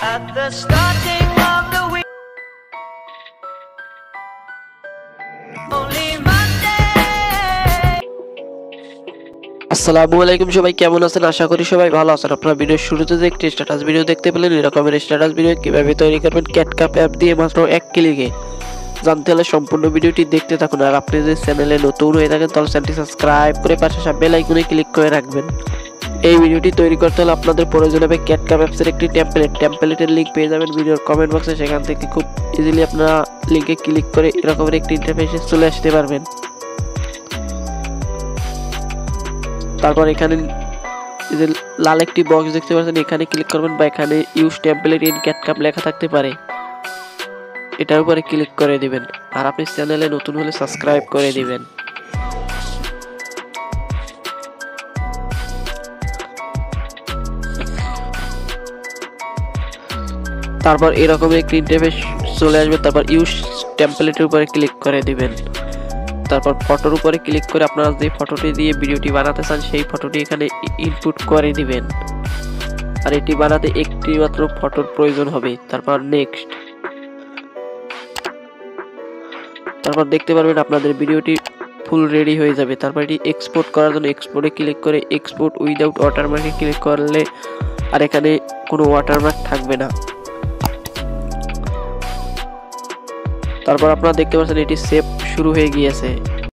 at the starting of the week. Only Monday. আসসালামু আলাইকুম সবাই, কেমন আছেন? আশা করি সবাই ভালো আছেন। আপনারা ভিডিওর শুরুতে যে একটি স্ট্যাটাস ভিডিও দেখতে পেলেন, এরকমের স্ট্যাটাস ভিডিও কিভাবে তৈরি করবেন ক্যাটকাপ অ্যাপ দিয়ে মাত্র এক ক্লিকে। জানতে হলে সম্পূর্ণ ভিডিওটি দেখতে থাকুন। আর আপনি যদি চ্যানেলে নতুন হয়ে থাকেন তাহলে চ্যানেলটি সাবস্ক্রাইব করে পাশে বেল আইকনে ক্লিক করে রাখবেন। এই ভিডিওটি তৈরি করতে হলে আপনাদের প্রয়োজন হবে ক্যাটকাপ অ্যাপসের একটি টেমপ্লেটের লিঙ্ক পেয়ে যাবেন ভিডিওর কমেন্ট বক্সে। সেখান থেকে খুব ইজিলি আপনারা লিঙ্কে ক্লিক করে এরকমের একটি ইন্টারফেসে চলে আসতে পারবেন। তারপর এখানে যে লাল একটি বক্স দেখতে পাচ্ছেন, এখানে ক্লিক করবেন বা এখানে ইউজ টেমপ্লেট ইন ক্যাটকাপ লেখা থাকতে পারে, এটার উপরে ক্লিক করে দিবেন। আর আপনি চ্যানেলে নতুন হলে সাবস্ক্রাইব করে দিবেন। তারপর এরকম একটি ইন্টারফেস চলে আসবে। তারপর ইউজ টেমপ্লেটের উপরে ক্লিক করে দিবেন। তারপর ফটোর উপরে ক্লিক করে আপনারা যে ফটোটি দিয়ে ভিডিওটি বানাতে চান সেই ফটোটি এখানে ইনপুট করে দিবেন। আর এটি বানাতে একটি মাত্র ফটোর প্রয়োজন হবে। তারপর নেক্সট। তারপর দেখতে পারবেন আপনাদের ভিডিওটি ফুল রেডি হয়ে যাবে। তারপর এটি এক্সপোর্ট করার জন্য এক্সপোর্টে ক্লিক করে এক্সপোর্ট উইদাউট ওয়াটারমার্কে ক্লিক করলে আর এখানে কোনো ওয়াটারমার্ক থাকবে না। তারপর আপনারা দেখতে পাচ্ছেন এটি সেভ শুরু হয়ে গিয়েছে।